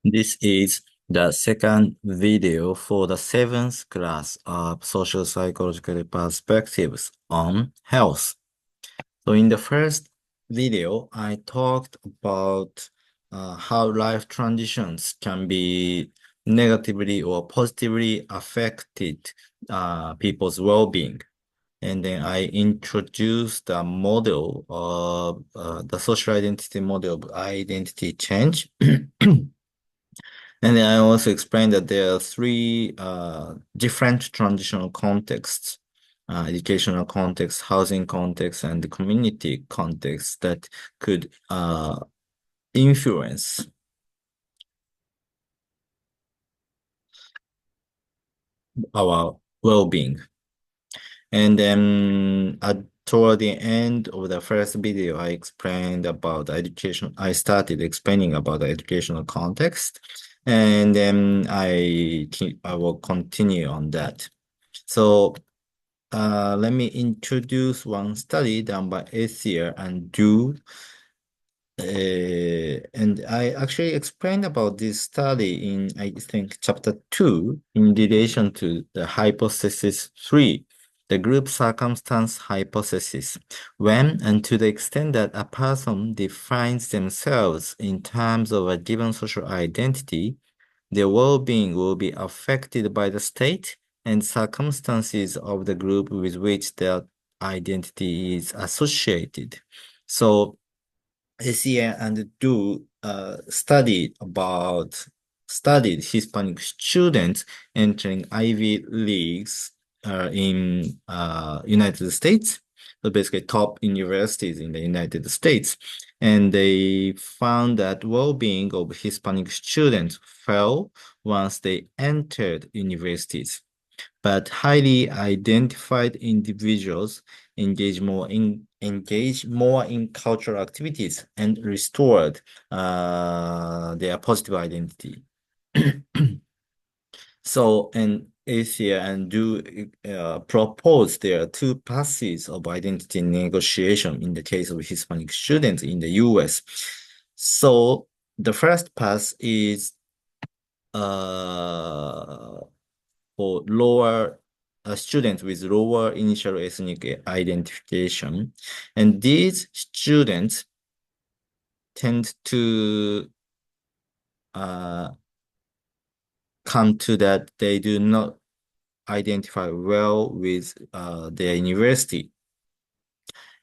This is the second video for the seventh class of social psychological perspectives on health. So in the first video, I talked about how life transitions can be negatively or positively affected people's well-being. And then I introduced the model of the social identity model of identity change. And then I also explained that there are three different transitional contexts, educational context, housing context, and the community context that could influence our well-being. And then toward the end of the first video, I explained about education. I started explaining about the educational context, and then I will continue on that. So let me introduce one study done by Athia and Du. And I actually explained about this study in, I think, chapter 2 in relation to the hypothesis 3, the group circumstance hypothesis. When and to the extent that a person defines themselves in terms of a given social identity, their well-being will be affected by the state and circumstances of the group with which their identity is associated. So SEA and Do studied Hispanic students entering Ivy Leagues in United States. So basically top universities in the United States. And they found that well-being of Hispanic students fell once they entered universities. But highly identified individuals engage more in cultural activities and restored their positive identity. So, and Asia and Do propose there are two paths of identity negotiation in the case of Hispanic students in the US. So, the first path is uh, for lower students with lower initial ethnic identification. And these students tend to come to that they do not identify well with their university.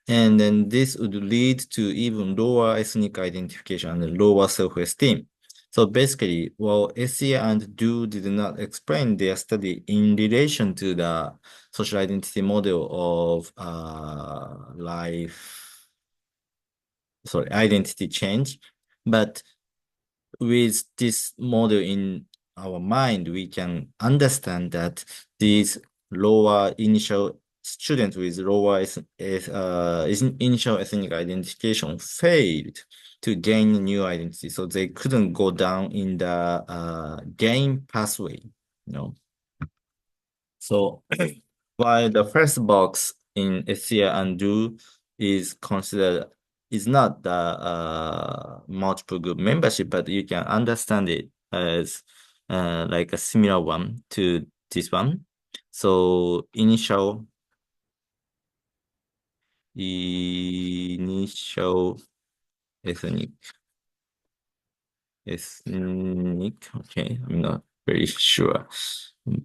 And then this would lead to even lower ethnic identification and lower self-esteem. So basically, well, Essia and Du did not explain their study in relation to the social identity model of identity change. But with this model in our mind, we can understand that these lower initial students with lower initial ethnic identification failed to gain new identity. So they couldn't go down in the gain pathway, you know. So while the first box in Ethia and Do is not the multiple group membership, but you can understand it as like a similar one to this one. So initial ethnic okay, I'm not very sure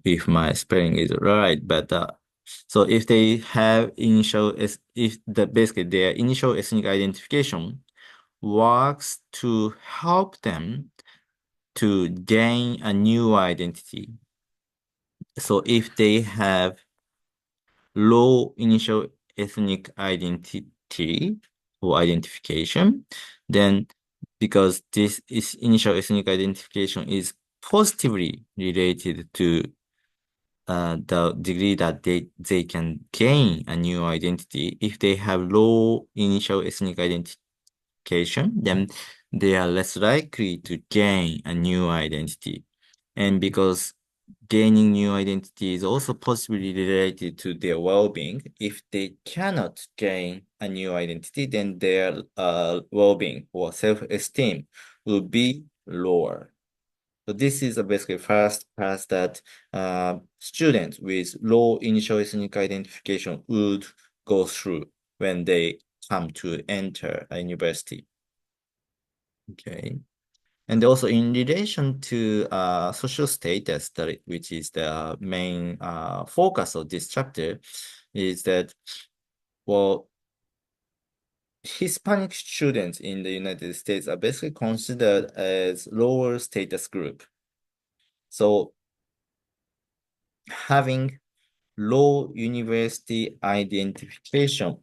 if my spelling is right, but so if they have if basically their initial ethnic identification works to help them to gain a new identity. So if they have low initial ethnic identity or identification, then because this is initial ethnic identification is positively related to the degree that they can gain a new identity. If they have low initial ethnic identification, then they are less likely to gain a new identity. And because gaining new identity is also possibly related to their well-being, if they cannot gain a new identity, then their well-being or self-esteem will be lower. So this is basically first path that students with low initial ethnic identification would go through when they come to enter a university. Okay. And also in relation to social status, which is the main focus of this chapter, is that, well, Hispanic students in the United States are basically considered as lower status group. So having low university identification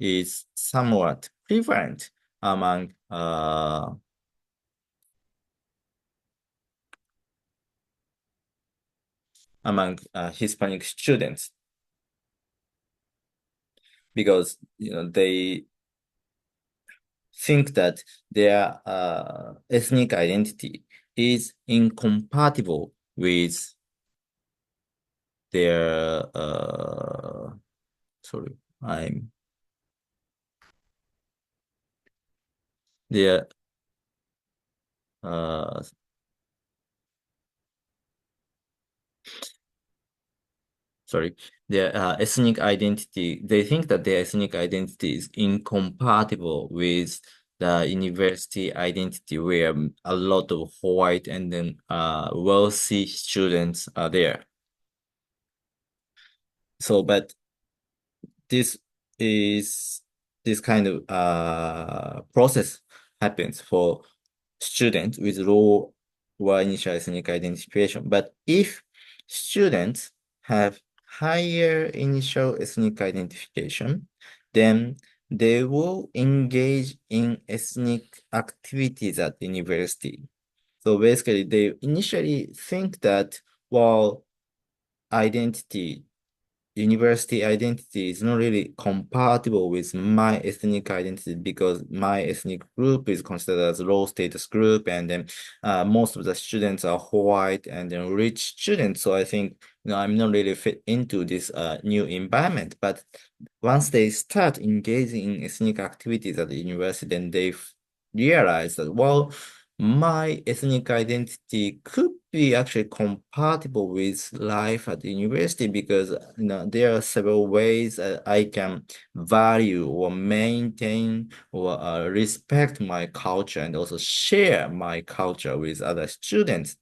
is somewhat prevalent among Hispanic students, because they think that their ethnic identity is incompatible with their sorry, I'm their uh sorry, their ethnic identity. They think that their ethnic identity is incompatible with the university identity, where a lot of white and then wealthy students are there. So, but this is this kind of process happens for students with low or initial ethnic identification. But if students have higher initial ethnic identification, then they will engage in ethnic activities at the university. So basically, they initially think that, well, identity university identity is not really compatible with my ethnic identity, because my ethnic group is considered as a low status group, and then most of the students are white and then rich students. So I think I'm not really fit into this new environment. But once they start engaging in ethnic activities at the university, then they realize that, well, my ethnic identity could be actually compatible with life at the university, because there are several ways I can value or maintain or respect my culture, and also share my culture with other students.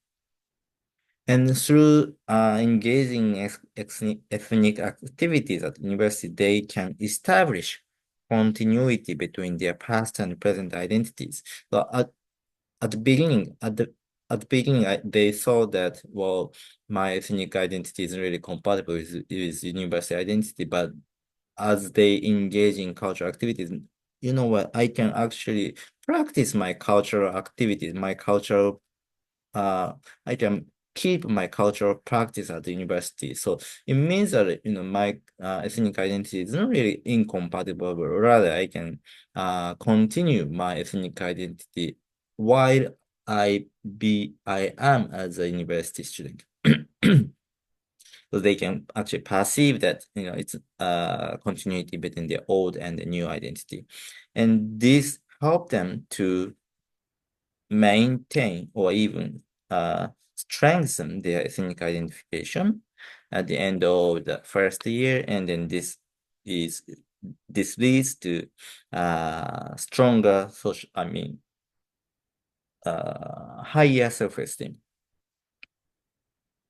And through engaging ethnic activities at university, they can establish continuity between their past and present identities. So at the beginning, they thought that, well, my ethnic identity isn't really compatible with university identity. But as they engage in cultural activities, you know what? I can actually practice my cultural activities, my cultural I can keep my cultural practice at the university. So it means that my ethnic identity is not really incompatible, but rather I can continue my ethnic identity while I am as a university student. So they can actually perceive that it's continuity between the old and the new identity, and this help them to maintain or even strengthen their ethnic identification at the end of the first year. And then is this leads to stronger social, higher self-esteem.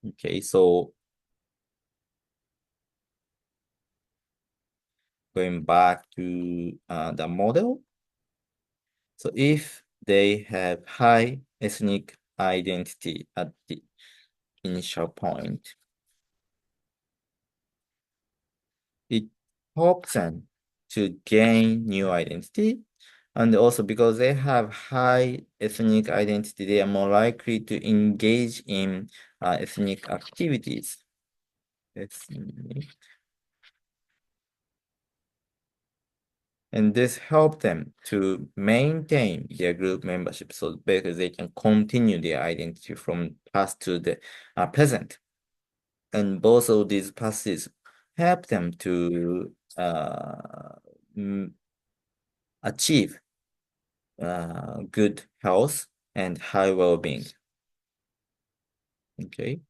Okay, so going back to the model. So if they have high ethnic identity at the initial point, it helps them to gain new identity. And also because they have high ethnic identity, they are more likely to engage in ethnic activities. Ethnic. And this helps them to maintain their group membership, so because they can continue their identity from past to the present. And both of these passes help them to achieve good health and high well-being. Okay.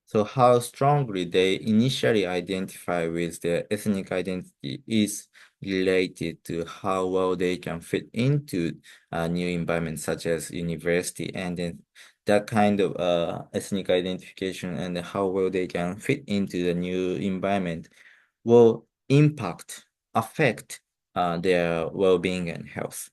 So how strongly they initially identify with their ethnic identity is related to how well they can fit into a new environment such as university, and then that kind of ethnic identification and how well they can fit into the new environment will affect their well-being and health.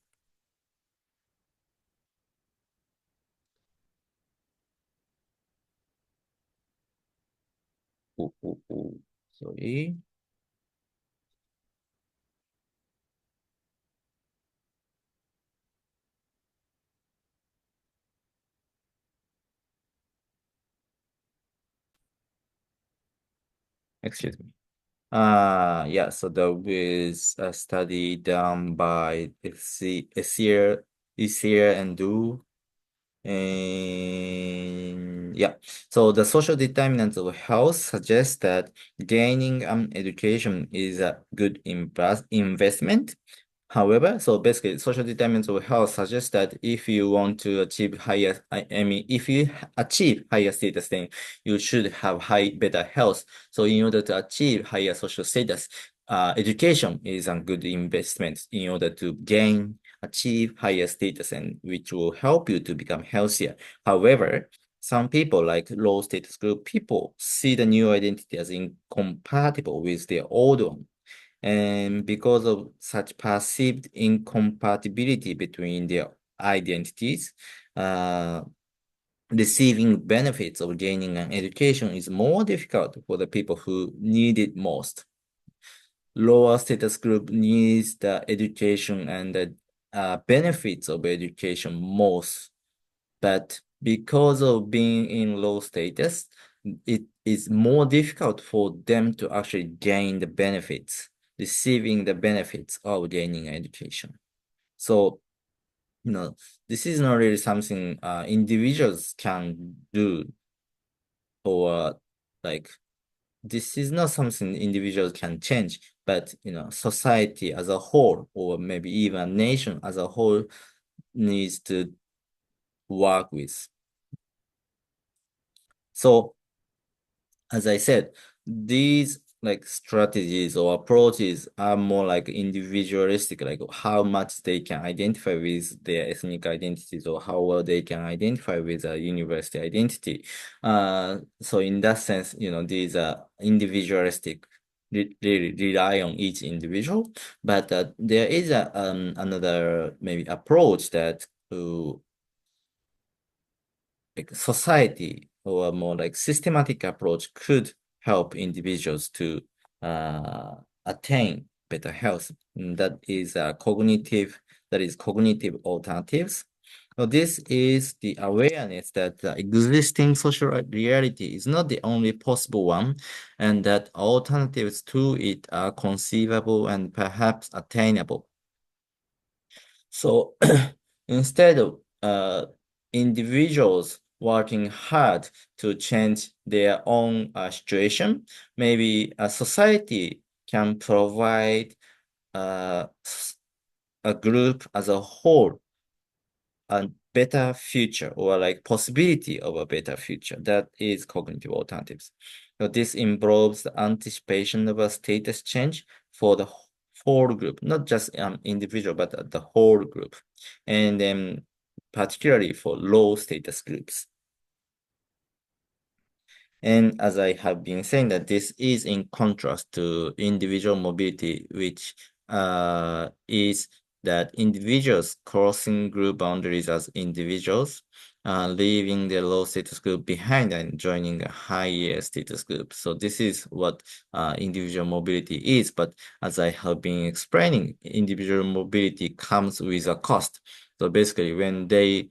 Sorry. Excuse me. Yeah, so there was a study done by Isier and Du. And yeah, so the social determinants of health suggest that gaining education is a good investment. However, so basically, social determinants of health suggest that if you want to achieve higher, I mean, if you achieve higher status, then you should have better health. So in order to achieve higher social status, education is a good investment in order to achieve higher status, and which will help you to become healthier. However, some people, like low status group people, see the new identity as incompatible with their old one. And because of such perceived incompatibility between their identities, uh, receiving benefits of gaining an education is more difficult for the people who need it most. Lower status group needs the education and the benefits of education most, but because of being in low status, it is more difficult for them to actually gain the benefits, receiving the benefits of gaining education. So, this is not really something individuals can do, or like this is not something individuals can change, but society as a whole, or maybe even a nation as a whole, needs to work with. So as I said, these like strategies or approaches are more like individualistic, like how much they can identify with their ethnic identities or how well they can identify with a university identity. So in that sense, these are individualistic, really rely on each individual. But there is another maybe approach that like society or a more like systematic approach could help individuals to uh, attain better health. And that is cognitive alternatives. So this is the awareness that the existing social reality is not the only possible one, and that alternatives to it are conceivable and perhaps attainable. So instead of individuals working hard to change their own situation, maybe a society can provide uh, a group as a whole a better future, or like possibility of a better future. That is cognitive alternatives. So this involves the anticipation of a status change for the whole group, not just individual, but the whole group, and then particularly for low status groups. And as I have been saying, that this is in contrast to individual mobility, which is that individuals crossing group boundaries as individuals, leaving their low status group behind and joining a higher status group. So this is what individual mobility is. But as I have been explaining, individual mobility comes with a cost. So basically, when they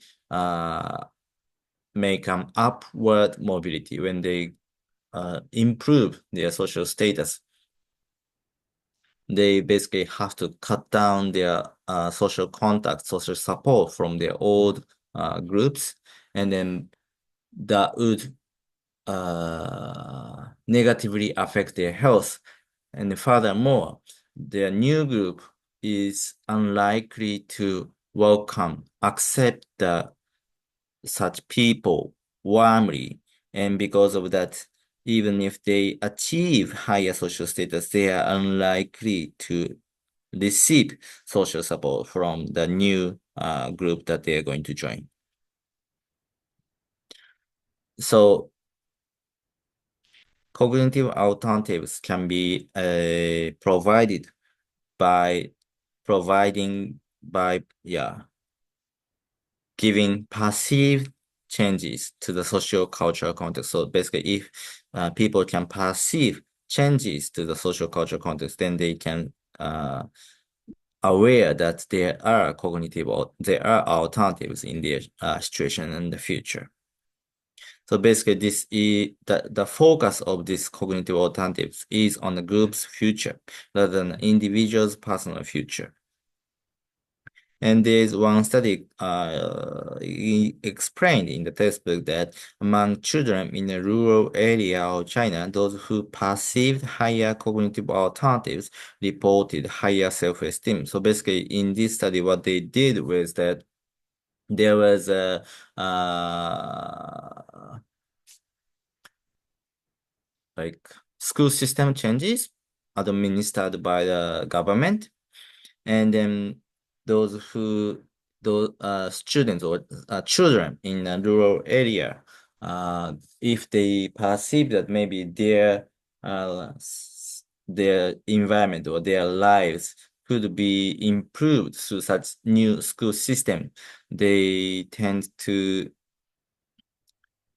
make an upward mobility, when they improve their social status, they basically have to cut down their social contact, social support from their old groups, and then that would negatively affect their health. And furthermore, their new group is unlikely to accept such people warmly. And because of that, even if they achieve higher social status, they are unlikely to receive social support from the new group that they are going to join. So cognitive alternatives can be provided by giving perceived changes to the social cultural context. So basically, if people can perceive changes to the social cultural context, then they can aware that there are alternatives in their situation in the future. So basically, this is the focus of this cognitive alternatives is on the group's future rather than individual's personal future. And there's one study explained in the textbook that among children in a rural area of China, those who perceived higher cognitive alternatives reported higher self-esteem. So basically, in this study, what they did was that there was a like school system changes administered by the government, and then those students or children in a rural area, if they perceive that maybe their environment or their lives could be improved through such new school system, they tend to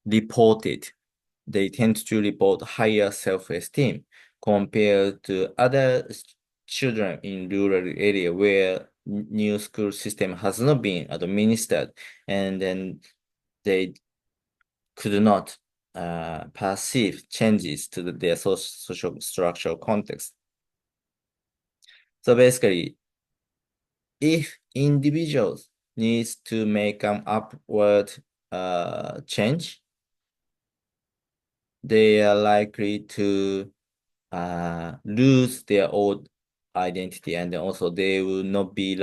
report it. They tend to report higher self-esteem compared to other children in rural area where new school system has not been administered, and then they could not perceive changes to their social structural context. So basically, if individuals needs to make an upward change, they are likely to lose their old identity, and also they will not be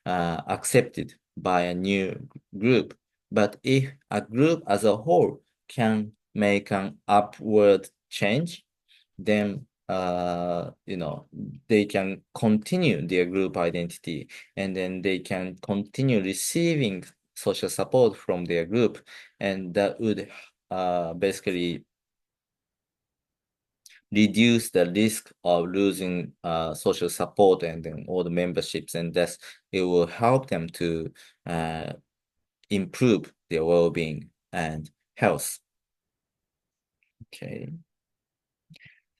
accepted by a new group. But if a group as a whole can make an upward change, then they can continue their group identity, and then they can continue receiving social support from their group, and that would basically reduce the risk of losing social support and then all the memberships, and thus it will help them to improve their well-being and health. Okay.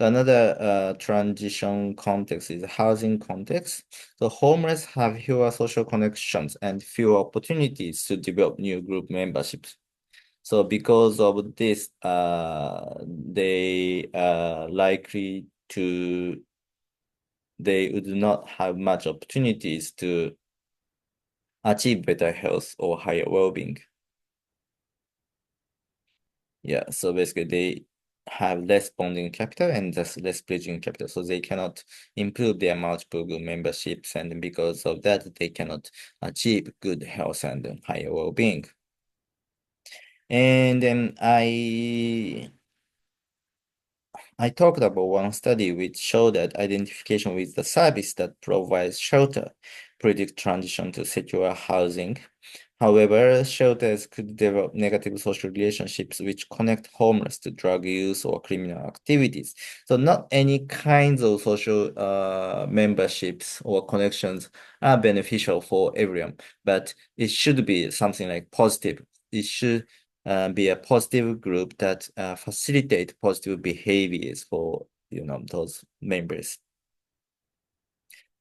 So another transition context is housing context. So homeless have fewer social connections and fewer opportunities to develop new group memberships. So because of this, they would not have much opportunities to achieve better health or higher well-being. Yeah, so basically they have less bonding capital and thus less bridging capital. So they cannot improve their multiple group memberships, and because of that, they cannot achieve good health and higher well-being. And then I talked about one study which showed that identification with the service that provides shelter predict transition to secure housing. However, shelters could develop negative social relationships which connect homeless to drug use or criminal activities. So not any kinds of social memberships or connections are beneficial for everyone, but it should be something like positive. It should be a positive group that facilitate positive behaviors for those members.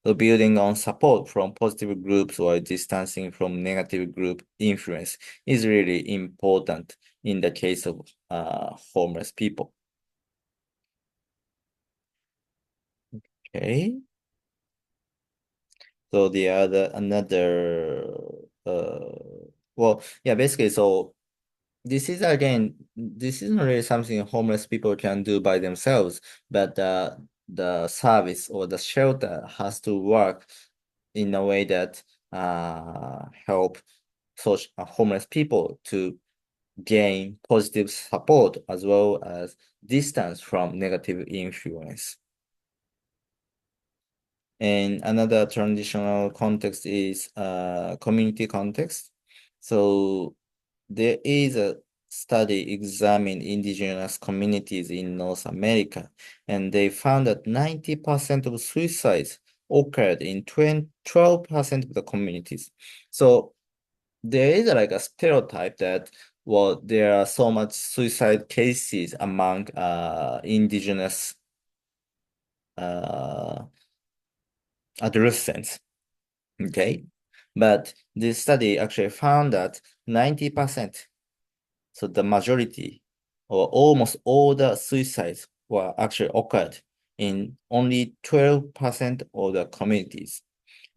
So building on support from positive groups or distancing from negative group influence is really important in the case of homeless people. Okay. So basically, so this isn't really something homeless people can do by themselves, but the service or the shelter has to work in a way that help homeless people to gain positive support as well as distance from negative influence. And another transitional context is community context. So there is a study examining indigenous communities in North America, and they found that 90% of suicides occurred in 12% of the communities. So there is like a stereotype that, well, there are so much suicide cases among indigenous adolescents. Okay, but this study actually found that 90%, so the majority or almost all the suicides were actually occurred in only 12% of the communities.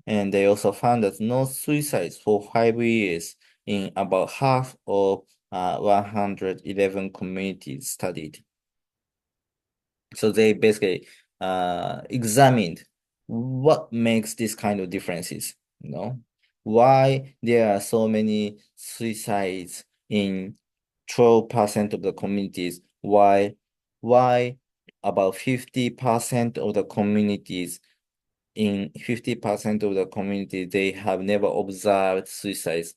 And they also found that no suicides for 5 years in about half of 111 communities studied. So they basically examined what makes this kind of differences, why there are so many suicides in 12% of the communities, why about 50% of the communities, in 50% of the community, they have never observed suicides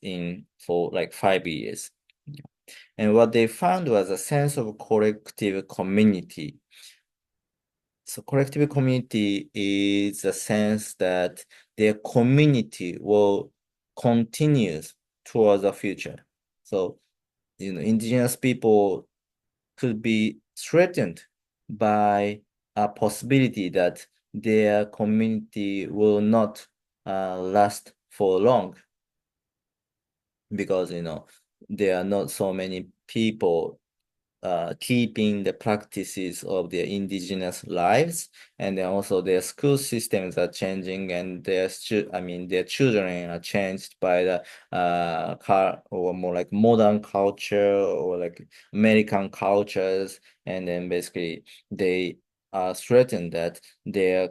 for like 5 years. And what they found was a sense of collective community. So collective community is a sense that their community will continue towards the future. So, indigenous people could be threatened by a possibility that their community will not last for long, because there are not so many people keeping the practices of their indigenous lives, and then also their school systems are changing, and their children are changed by the car or more like modern culture or like American cultures, and then basically they are threatened that their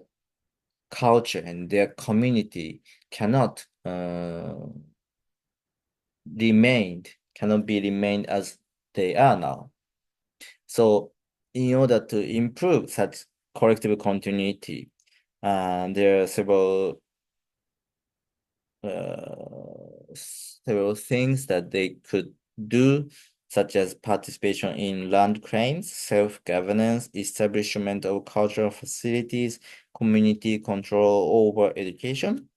culture and their community cannot be remained as they are now. So in order to improve such collective continuity, there are several things that they could do, such as participation in land claims, self-governance, establishment of cultural facilities, community control over education.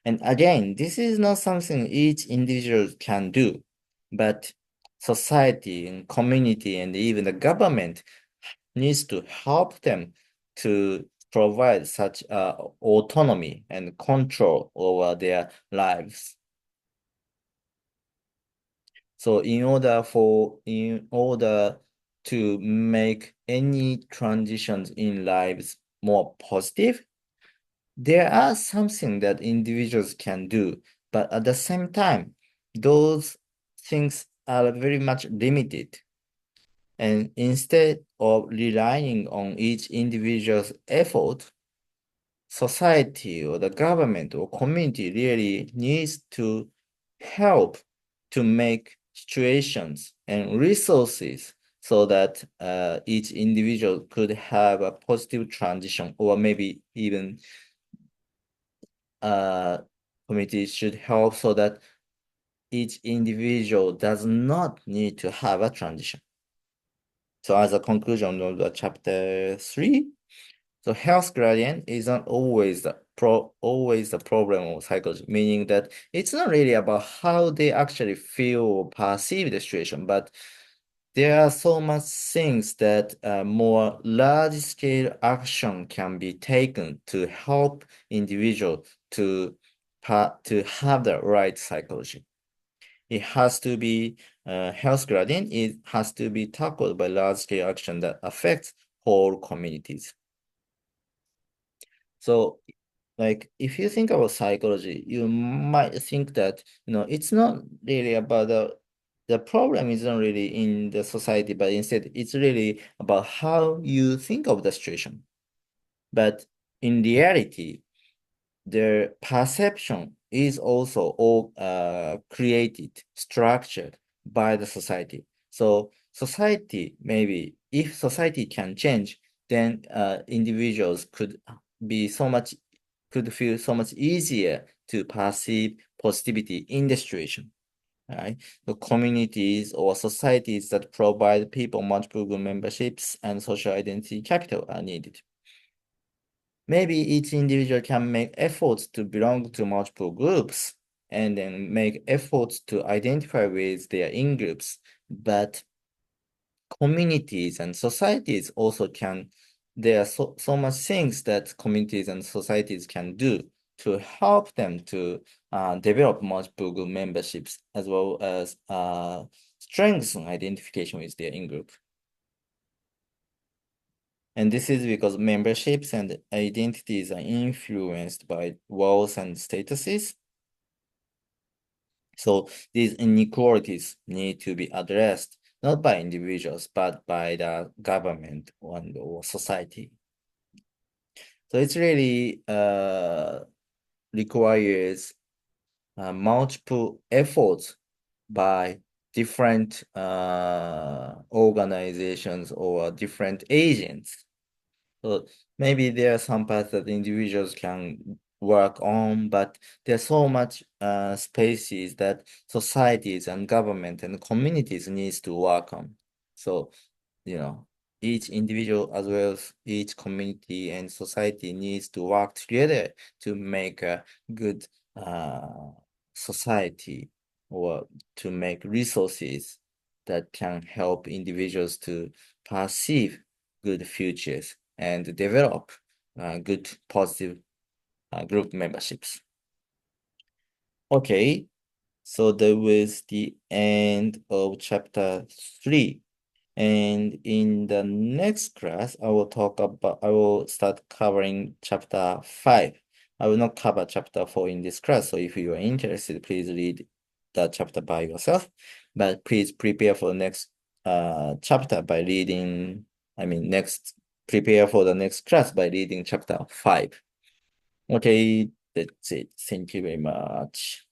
And again, this is not something each individual can do, but society and community and even the government needs to help them to provide such autonomy and control over their lives. So in order to make any transitions in lives more positive, there are something that individuals can do, but at the same time, those things are very much limited. And instead of relying on each individual's effort, society or the government or community really needs to help to make situations and resources so that each individual could have a positive transition, or maybe even communities should help so that each individual does not need to have a transition. So as a conclusion of the chapter 3, so health gradient isn't always the problem of psychology, meaning that it's not really about how they actually feel or perceive the situation, but there are so much things that more large-scale action can be taken to help individual to have the right psychology. It has to be health gradient. It has to be tackled by large-scale action that affects whole communities. So, like, if you think about psychology, you might think that, it's not really about the problem isn't really in the society, but instead it's really about how you think of the situation. But in reality, their perception is also all created, structured by the society. So society, maybe if society can change, then individuals could feel so much easier to perceive positivity in the situation. Right? The communities or societies that provide people multiple group memberships and social identity capital are needed. Maybe each individual can make efforts to belong to multiple groups and then make efforts to identify with their in-groups, but communities and societies also can, there are so much things that communities and societies can do to help them to develop multiple group memberships as well as strengthen identification with their in-group. And this is because memberships and identities are influenced by roles and statuses. So these inequalities need to be addressed, not by individuals, but by the government or society. So it's really requires multiple efforts by different organizations or different agents. So maybe there are some parts that individuals can work on, but there's so much spaces that societies and government and communities needs to work on. So, each individual as well as each community and society needs to work together to make a good society or to make resources that can help individuals to perceive good futures and develop good positive group memberships. Okay, so that was the end of chapter 3. And in the next class, I will start covering chapter 5. I will not cover chapter 4 in this class. So if you are interested, please read that chapter by yourself. But please prepare for the next chapter by reading, prepare for the next class by reading chapter 5. Okay, that's it. Thank you very much.